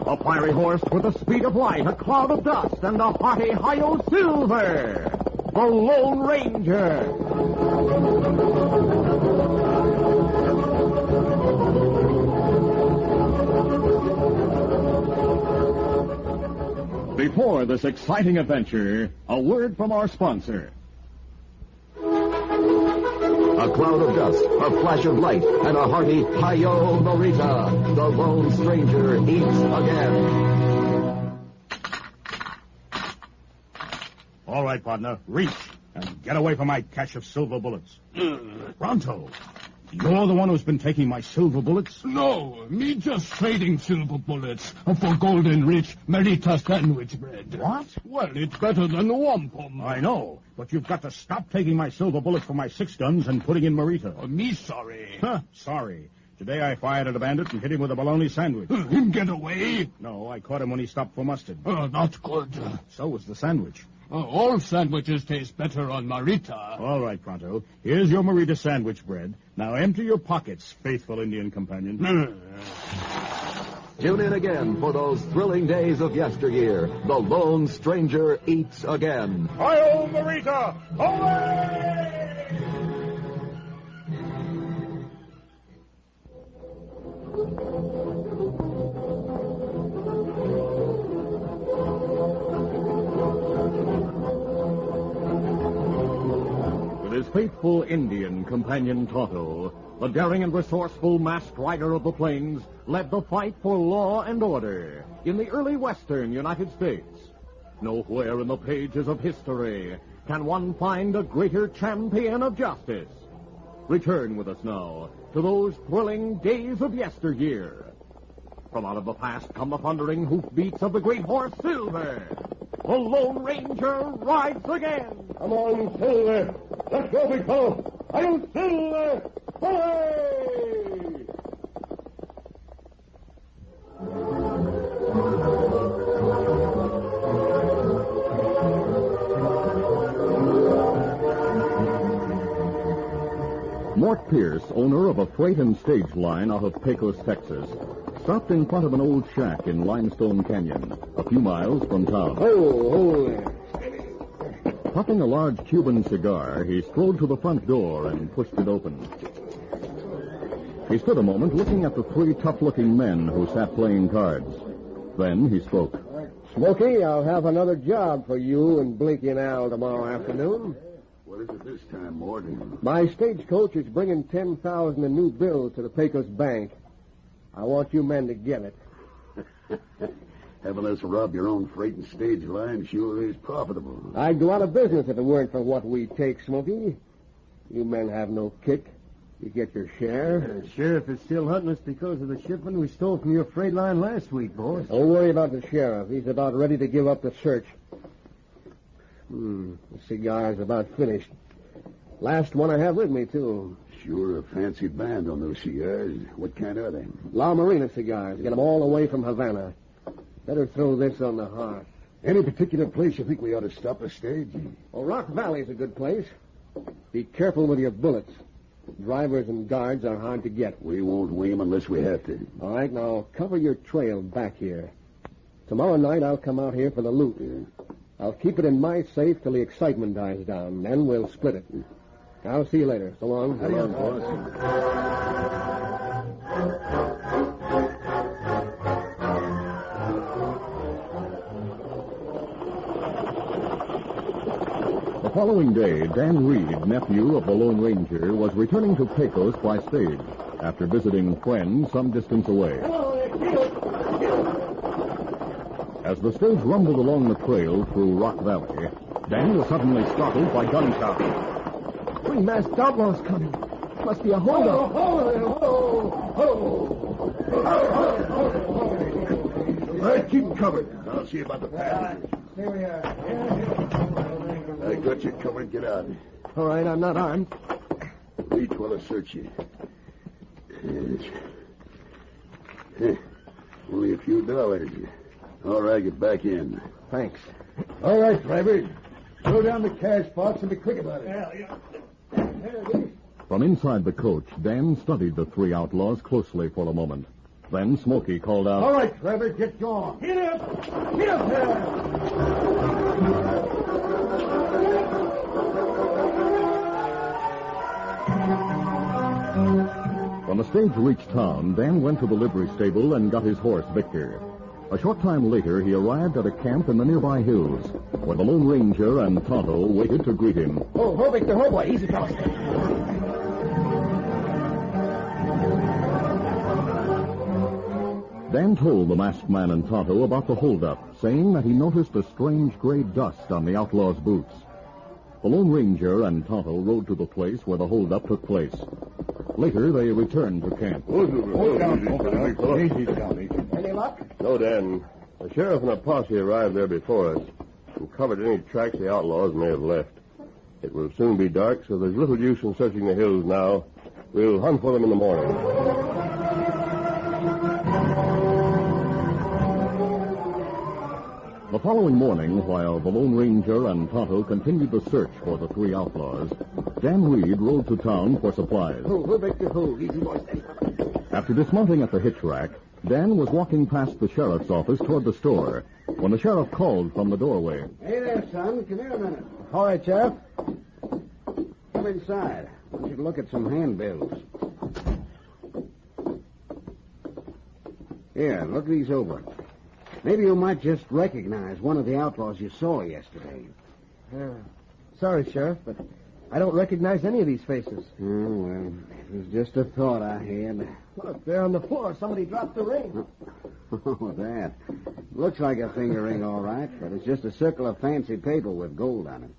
A fiery horse with the speed of light, a cloud of dust, and a hearty Hi-Yo Silver, the Lone Ranger. Before this exciting adventure, a word from our sponsor. A cloud of dust, a flash of light, and a hearty Hi-Yo Norita. The Lone Stranger eats again. All right, partner, reach and get away from my cache of silver bullets. Pronto. You're the one who's been taking my silver bullets? No, me just trading silver bullets for golden rich Merita sandwich bread. What? Well, it's better than the wampum. I know, but you've got to stop taking my silver bullets from my 6 guns and putting in Merita. Me sorry. Huh, sorry. Today I fired at a bandit and hit him with a bologna sandwich. Him get away? No, I caught him when he stopped for mustard. Not good. So was the sandwich. All sandwiches taste better on Marita. All right, Pronto. Here's your Merita sandwich bread. Now empty your pockets, faithful Indian companion. Tune in again for those thrilling days of yesteryear. The Lone Stranger eats again. Hi-Yo, Merita! Away! His faithful Indian companion Tonto, the daring and resourceful masked rider of the plains, led the fight for law and order in the early western United States. Nowhere in the pages of history can one find a greater champion of justice. Return with us now to those thrilling days of yesteryear. From out of the past come the thundering hoofbeats of the great horse Silver. The Lone Ranger rides again. Come on, Silver. Let's go, big fellow. Hi-Yo, Silver! Away! Mort Pierce, owner of a freight and stage line out of Pecos, Texas, stopped in front of an old shack in Limestone Canyon, a few miles from town. Puffing a large Cuban cigar, he strolled to the front door and pushed it open. He stood a moment looking at the 3 tough-looking men who sat playing cards. Then he spoke. Smokey, I'll have another job for you and Blinky and Al tomorrow afternoon. What is it this time, Morton? My stagecoach is bringing 10,000 in new bills to the Pecos Bank. I want you men to get it. Having us rob your own freight and stage line sure is profitable. I'd go out of business if it weren't for what we take, Smokey. You men have no kick. You get your share. The sheriff is still hunting us because of the shipment we stole from your freight line last week, boss. Don't worry about the sheriff. He's about ready to give up the search. The cigar's about finished. Last one I have with me, too. Sure a fancy band on those cigars. What kind are they? La Marina cigars. Get them all the way from Havana. Better throw this on the hearth. Any particular place you think we ought to stop the stage? Well, Rock Valley's a good place. Be careful with your bullets. Drivers and guards are hard to get. We won't wing them unless we have to. All right, now cover your trail back here. Tomorrow night I'll come out here for the loot. Yeah. I'll keep it in my safe till the excitement dies down. Then we'll split it. I'll see you later. So long. So long, boss. The following day, Dan Reed, nephew of the Lone Ranger, was returning to Pecos by stage after visiting friends some distance away. As the stage rumbled along the trail through Rock Valley, Dan was suddenly startled by gunshots. 3 masked outlaws coming. Must be a holdup. All right, keep them covered. I'll see about the passengers. Here we are. I got you covered. Get out. All right, I'm not armed. Wait while I search you. Yes. Only a few dollars. All right, get back in. Thanks. All right, driver. Throw down the cash box and be quick about it. From inside the coach, Dan studied the 3 outlaws closely for a moment. Then Smoky called out, All right, Trevor, get going. Get up! Get up there! When the stage reached town, Dan went to the livery stable and got his horse, Victor. A short time later, he arrived at a camp in the nearby hills, where the Lone Ranger and Tonto waited to greet him. Oh, Victor, boy. Easy, fellas. Dan told the masked man and Tonto about the holdup, saying that he noticed a strange gray dust on the outlaw's boots. The Lone Ranger and Tonto rode to the place where the holdup took place. Later, they returned to camp. Easy, Any luck? No, Dan. The sheriff and a posse arrived there before us and covered any tracks the outlaws may have left. It will soon be dark, so there's little use in searching the hills now. We'll hunt for them in the morning. The following morning, while the Lone Ranger and Tonto continued the search for the three outlaws, Dan Reed rode to town for supplies. Victor, Easy, boy. After dismounting at the hitch rack, Dan was walking past the sheriff's office toward the store when the sheriff called from the doorway. Hey there, son. Come here a minute. All right, Sheriff. Come inside. I want you to look at some handbills. Here, look these over. Maybe you might just recognize one of the outlaws you saw yesterday. Sorry, Sheriff, but I don't recognize any of these faces. Oh, well, it was just a thought I had. Look, they're on the floor. Somebody dropped the ring. Oh, that. Looks like a finger ring, all right, but it's just a circle of fancy paper with gold on it.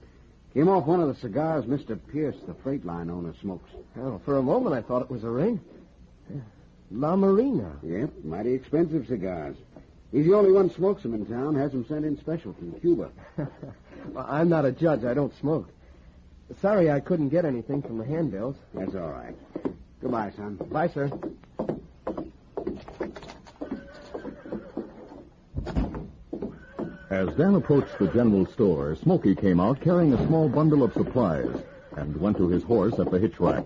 Came off one of the cigars Mr. Pierce, the freight line owner, smokes. Oh, for a moment I thought it was a ring. La Marina. Yep, mighty expensive cigars. He's the only one smokes them in town, has them sent in special from Cuba. Well, I'm not a judge. I don't smoke. Sorry I couldn't get anything from the handbills. That's all right. Goodbye, son. Bye, sir. As Dan approached the general store, Smoky came out carrying a small bundle of supplies and went to his horse at the hitch rack.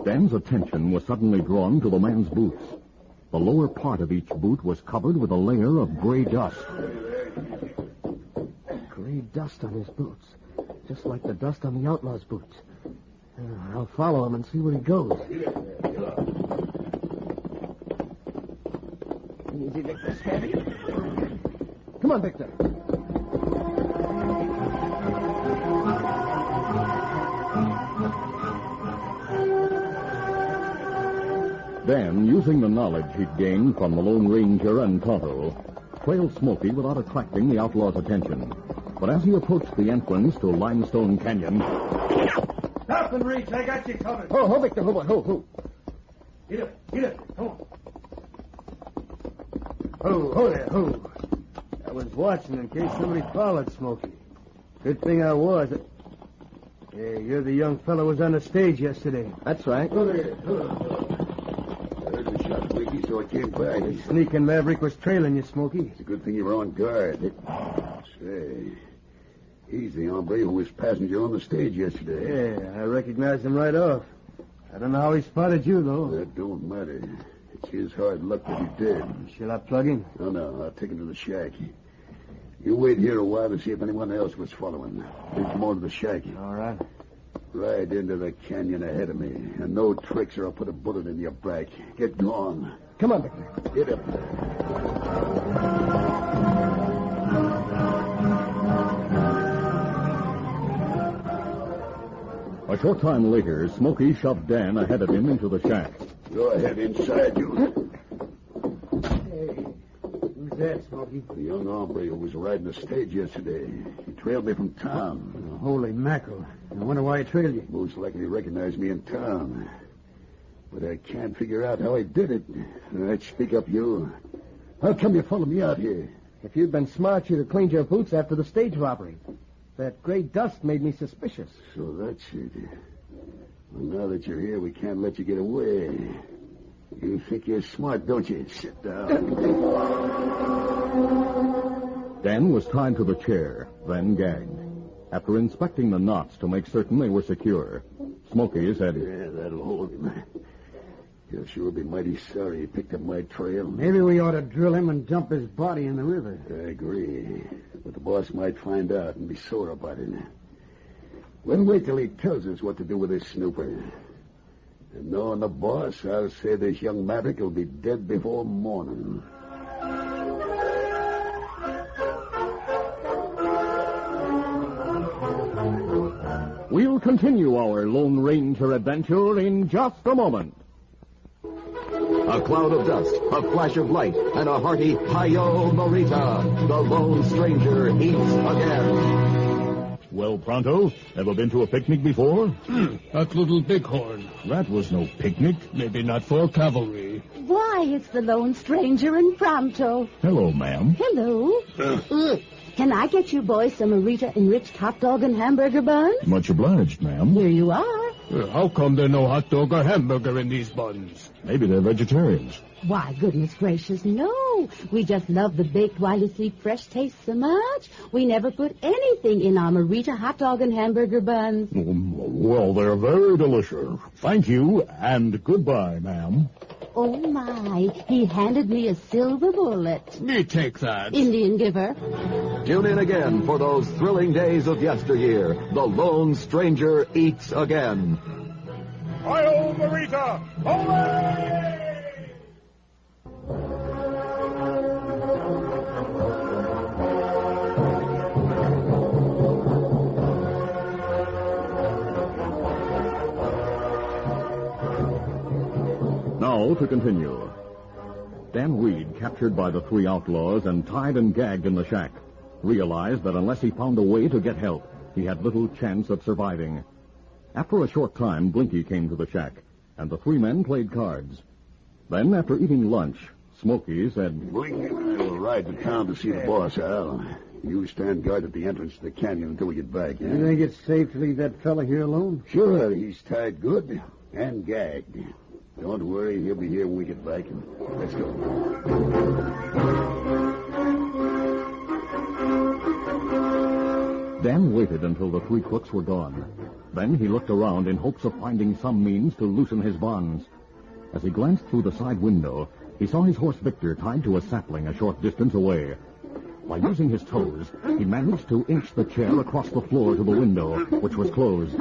Dan's attention was suddenly drawn to the man's boots. The lower part of each boot was covered with a layer of gray dust. Gray dust on his boots, just like the dust on the outlaw's boots. I'll follow him and see where he goes. Easy, Victor. Steady. Come on, Victor. Dan, using the knowledge he'd gained from the Lone Ranger and Tonto, trailed Smoky without attracting the outlaw's attention. But as he approached the entrance to Limestone Canyon... Stop and reach. I got you covered. Ho, Victor. Ho. Get up. Come on. Ho there, ho. I was watching in case somebody followed Smoky. Good thing I was. Hey, you're the young fellow who was on the stage yesterday. That's right. I heard the shot, Wiggy, so I came back. The sneaking maverick was trailing you, Smoky. It's a good thing you were on guard. Say, he's the hombre who was passenger on the stage yesterday. Yeah, I recognized him right off. I don't know how he spotted you, though. That don't matter. It's his hard luck that he did. Shall I plug him? No, I'll take him to the shack. You wait here a while to see if anyone else was following. Then come on to the shack. All right. Right into the canyon ahead of me. And no tricks or I'll put a bullet in your back. Get going. Come on, Victor. Get up there. A short time later, Smoky shoved Dan ahead of him into the shack. Go ahead inside, you. Hey, who's that, Smoky? The young hombre who was riding the stage yesterday. He trailed me from town. Holy mackerel. I wonder why he trailed you. Most likely he recognized me in town. But I can't figure out how he did it. All right, speak up, you. How come you followed me out here? If you'd been smart, you'd have cleaned your boots after the stage robbery. That gray dust made me suspicious. So that's it. Well, now that you're here, we can't let you get away. You think you're smart, don't you? Sit down. Dan was tied to the chair, then gagged. After inspecting the knots to make certain they were secure, Smoky said, Yeah, that'll hold him. He'll sure be mighty sorry he picked up my trail. Maybe we ought to drill him and dump his body in the river. I agree. But the boss might find out and be sore about it. We'll wait till he tells us what to do with this snooper. And knowing the boss, I'll say this young maverick will be dead before morning. We'll continue our Lone Ranger adventure in just a moment. A cloud of dust, a flash of light, and a hearty Hi-Yo Norita. The Lone Stranger eats again. Well, Pronto, ever been to a picnic before? That little bighorn. That was no picnic. Maybe not for cavalry. Why, it's the Lone Stranger in Pronto. Hello, ma'am. Hello. Can I get you boys some Marita-enriched hot dog and hamburger buns? Much obliged, ma'am. Here you are. How come there's no hot dog or hamburger in these buns? Maybe they're vegetarians. Why, goodness gracious, no. We just love the baked while you sleep fresh taste so much. We never put anything in our Marita hot dog and hamburger buns. Well, they're very delicious. Thank you, and goodbye, ma'am. Oh, my. He handed me a silver bullet. Me take that. Indian giver. Tune in again for those thrilling days of yesteryear. The Lone Stranger eats again. Hi-yo, Marita! Away! Now to continue. Dan Weed, captured by the three outlaws and tied and gagged in the shack, realized that unless he found a way to get help, he had little chance of surviving. After a short time, Blinky came to the shack, and the three men played cards. Then, after eating lunch, Smokey said, Blinky and I will ride to town to see the boss, Al. You stand guard at the entrance to the canyon until we get back. You think it's safe to leave that fella here alone? Sure, he's tied good and gagged. Don't worry, he'll be here when we get back. Let's go. Dan waited until the three crooks were gone. Then he looked around in hopes of finding some means to loosen his bonds. As he glanced through the side window, he saw his horse Victor tied to a sapling a short distance away. By using his toes, he managed to inch the chair across the floor to the window, which was closed.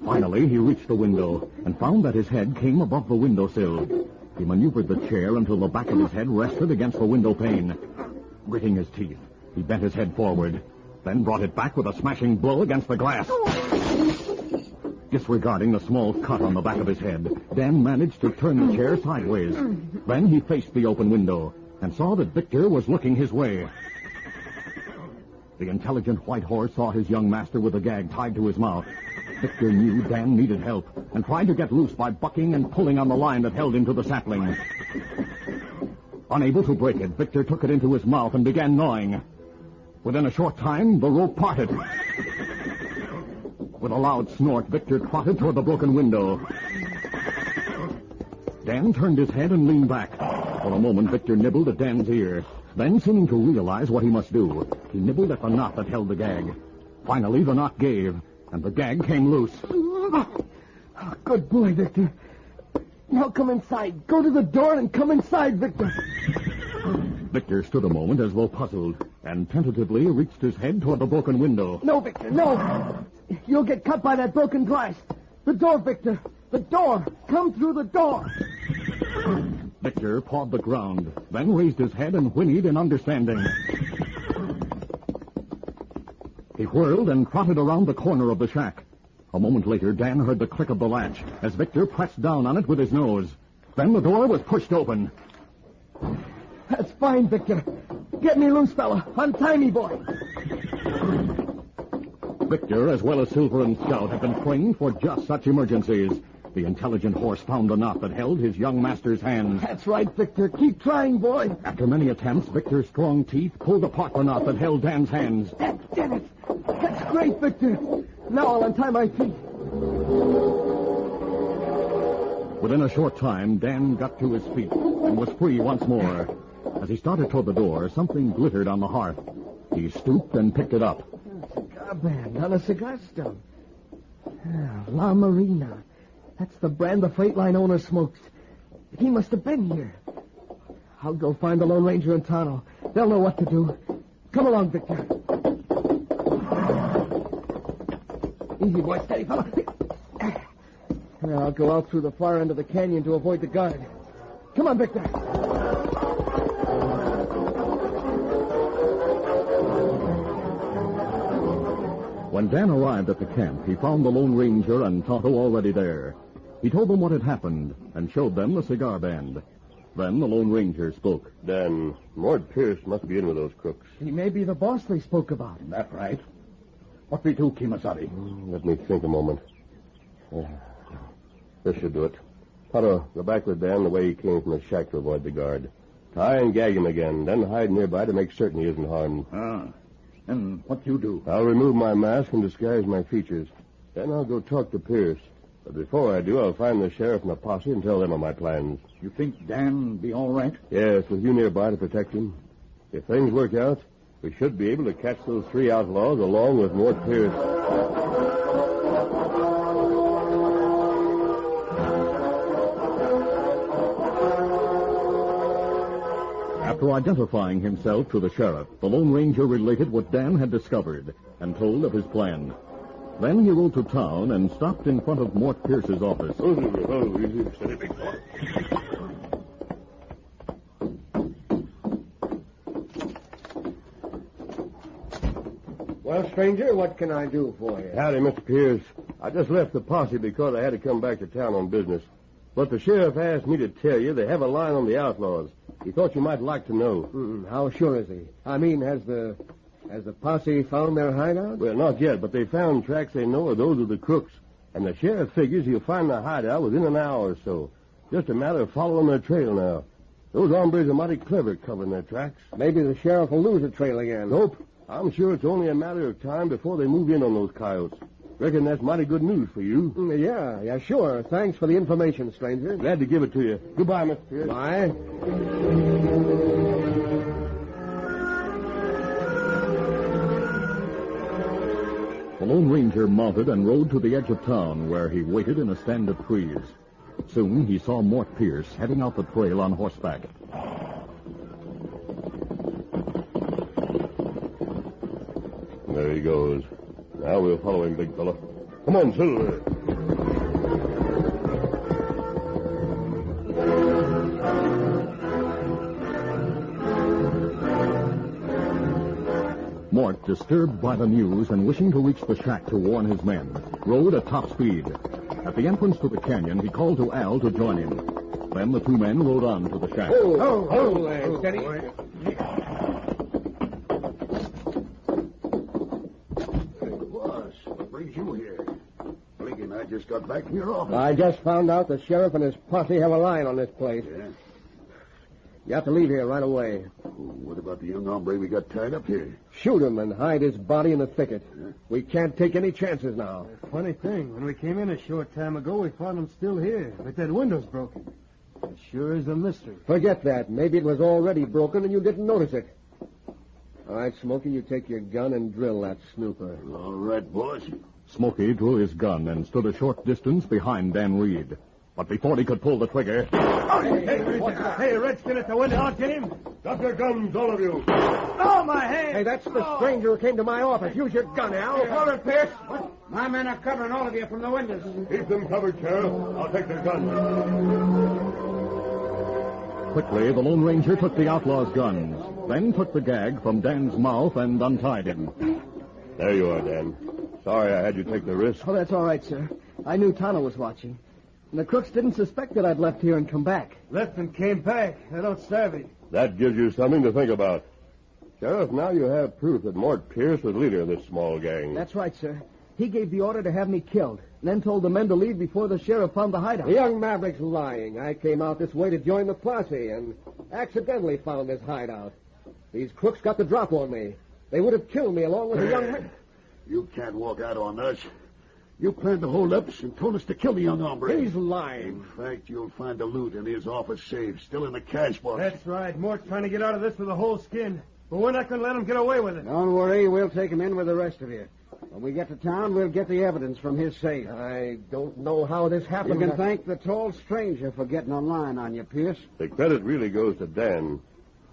Finally, he reached the window and found that his head came above the windowsill. He maneuvered the chair until the back of his head rested against the window pane. Gritting his teeth, he bent his head forward, then brought it back with a smashing blow against the glass. Disregarding the small cut on the back of his head, Dan managed to turn the chair sideways. Then he faced the open window and saw that Victor was looking his way. The intelligent white horse saw his young master with a gag tied to his mouth. Victor knew Dan needed help and tried to get loose by bucking and pulling on the line that held him to the sapling. Unable to break it, Victor took it into his mouth and began gnawing. Within a short time, the rope parted. With a loud snort, Victor trotted toward the broken window. Dan turned his head and leaned back. For a moment, Victor nibbled at Dan's ear. Then, seeming to realize what he must do, he nibbled at the knot that held the gag. Finally, the knot gave, and the gag came loose. Oh, good boy, Victor. Now come inside. Go to the door and come inside, Victor. Victor stood a moment as though puzzled, and tentatively reached his head toward the broken window. No, Victor, no. You'll get cut by that broken glass. The door, Victor. The door. Come through the door. Victor pawed the ground, then raised his head and whinnied in understanding. He whirled and trotted around the corner of the shack. A moment later, Dan heard the click of the latch as Victor pressed down on it with his nose. Then the door was pushed open. That's fine, Victor. Get me loose, fella. Untie me, boy. Victor, as well as Silver and Scout, had been trained for just such emergencies. The intelligent horse found the knot that held his young master's hands. That's right, Victor. Keep trying, boy. After many attempts, Victor's strong teeth pulled apart the knot that held Dan's hands. That did it. That's great, Victor. Now I'll untie my feet. Within a short time, Dan got to his feet and was free once more. As he started toward the door, something glittered on the hearth. He stooped and picked it up. A cigar band on a cigar stump. La Marina. That's the brand the freight line owner smokes. He must have been here. I'll go find the Lone Ranger and Tonto. They'll know what to do. Come along, Victor. Easy, boy. Steady, fella. I'll go out through the far end of the canyon to avoid the guard. Come on, Victor. When Dan arrived at the camp, he found the Lone Ranger and Tonto already there. He told them what had happened and showed them the cigar band. Then the Lone Ranger spoke. Dan, Mort Pierce must be in with those crooks. He may be the boss they spoke about. That right? What we do, Kimasabi? Let me think a moment. This should do it. Tonto, go back with Dan the way he came from the shack to avoid the guard. Tie and gag him again, then hide nearby to make certain he isn't harmed. And what you do? I'll remove my mask and disguise my features. Then I'll go talk to Pierce. But before I do, I'll find the sheriff and the posse and tell them of my plans. You think Dan be all right? Yes, with you nearby to protect him. If things work out, we should be able to catch those 3 outlaws along with Mort Pierce. After identifying himself to the sheriff, the Lone Ranger related what Dan had discovered and told of his plan. Then he rode to town and stopped in front of Mort Pierce's office. Steady, big boy. Well, stranger, what can I do for you? Howdy, Mr. Pierce. I just left the posse because I had to come back to town on business. But the sheriff asked me to tell you they have a line on the outlaws. He thought you might like to know. How sure is he? I mean, has the posse found their hideout? Well, not yet, but they found tracks they know are those of the crooks. And the sheriff figures he'll find the hideout within an hour or so. Just a matter of following their trail now. Those hombres are mighty clever covering their tracks. Maybe the sheriff will lose the trail again. Nope. I'm sure it's only a matter of time before they move in on those coyotes. Reckon that's mighty good news for you. Yeah, sure. Thanks for the information, stranger. Glad to give it to you. Goodbye, Mr. Pierce. Bye. The Lone Ranger mounted and rode to the edge of town, where he waited in a stand of trees. Soon he saw Mort Pierce heading out the trail on horseback. There he goes. Now we'll follow him, big fella. Come on, Silver. Mort, disturbed by the news and wishing to reach the shack to warn his men, rode at top speed. At the entrance to the canyon, he called to Al to join him. Then the 2 men rode on to the shack. Steady. You here? Blinking, I just got back from your office. I just found out the sheriff and his posse have a line on this place. Yeah? You have to leave here right away. What about the young hombre we got tied up here? Shoot him and hide his body in the thicket. Yeah. We can't take any chances now. Funny thing, when we came in a short time ago, we found him still here, but that window's broken. It sure is a mystery. Forget that. Maybe it was already broken and you didn't notice it. All right, Smokey, you take your gun and drill that snooper. All right, boss. Smokey drew his gun and stood a short distance behind Dan Reed. But before he could pull the trigger... Hey, Redskin at the window, I'll get him. Drop your guns, all of you. Oh, my head! Hey, that's the stranger who came to my office. Use your gun, Al. Hold it, Pierce. My men are covering all of you from the windows. Keep them covered, Sheriff. I'll take their guns. Quickly, the Lone Ranger took the outlaw's guns, then took the gag from Dan's mouth and untied him. There you are, Dan. Sorry I had you take the risk. Oh, that's all right, sir. I knew Tonto was watching. And the crooks didn't suspect that I'd left here and come back. Left and came back. I don't savvy. That gives you something to think about. Sheriff, now you have proof that Mort Pierce was leader of this small gang. That's right, sir. He gave the order to have me killed, and then told the men to leave before the sheriff found the hideout. The young maverick's lying. I came out this way to join the posse and accidentally found this hideout. These crooks got the drop on me. They would have killed me along with the young man. You can't walk out on us. You planned to hold up and told us to kill the young hombre. He's lying. In fact, you'll find the loot in his office safe, still in the cash box. That's right. Mort's trying to get out of this with a whole skin. But we're not going to let him get away with it. Don't worry. We'll take him in with the rest of you. When we get to town, we'll get the evidence from his safe. I don't know how this happened. You can thank the tall stranger for getting a line on you, Pierce. The credit really goes to Dan.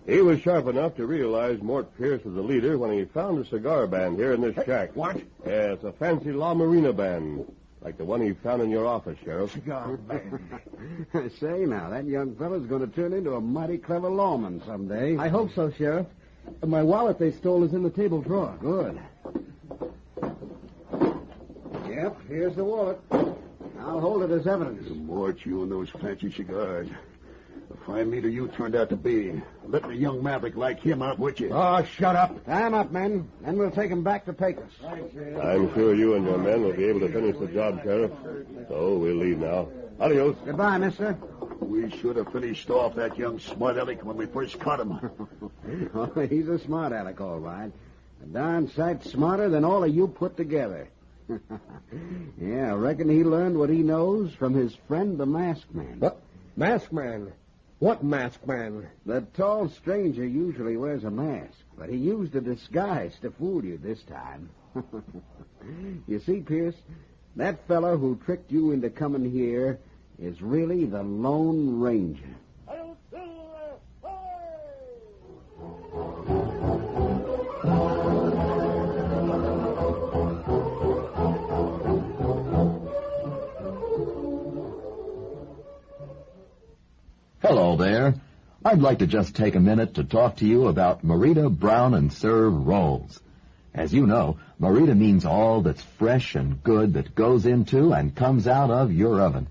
He was sharp enough to realize Mort Pierce was the leader when he found a cigar band here in this shack. What? Yeah, it's a fancy La Marina band, like the one he found in your office, Sheriff. Cigar band. Say, now, that young fellow's going to turn into a mighty clever lawman someday. I hope so, Sheriff. My wallet they stole is in the table drawer. Good. Yep, here's the wallet. I'll hold it as evidence. Mort, you and those fancy cigars. The fine leader you turned out to be. Letting a young maverick like him out with you. Oh, shut up. Time up, men. Then we'll take him back to Pecos. I'm sure you and your men will be able to finish the job, Sheriff. So we'll leave now. Adios. Goodbye, mister. We should have finished off that young smart aleck when we first caught him. Oh, he's a smart aleck, all right. A darn sight smarter than all of you put together. Yeah, I reckon he learned what he knows from his friend, the masked man. What? Masked man? What masked man? The tall stranger usually wears a mask, but he used a disguise to fool you this time. You see, Pierce, that fellow who tricked you into coming here is really the Lone Ranger. Hello there. I'd like to just take a minute to talk to you about Merita Brown and Serve rolls. As you know, Merita means all that's fresh and good that goes into and comes out of your oven.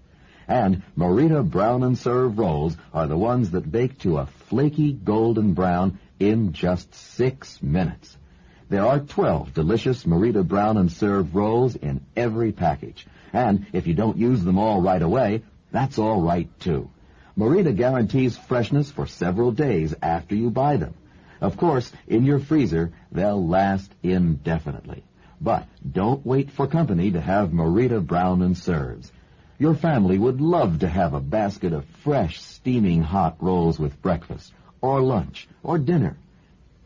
And Merita Brown and Serve rolls are the ones that bake to a flaky golden brown in just 6 minutes. There are 12 delicious Merita Brown and Serve rolls in every package. And if you don't use them all right away, that's all right, too. Merita guarantees freshness for several days after you buy them. Of course, in your freezer, they'll last indefinitely. But don't wait for company to have Merita Brown and Serves. Your family would love to have a basket of fresh, steaming hot rolls with breakfast, or lunch, or dinner.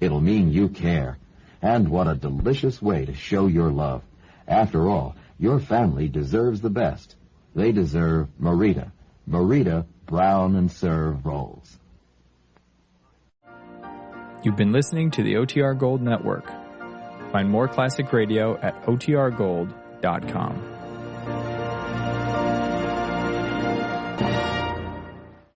It'll mean you care. And what a delicious way to show your love. After all, your family deserves the best. They deserve Merita. Merita Brown and Serve rolls. You've been listening to the OTR Gold Network. Find more classic radio at otrgold.com.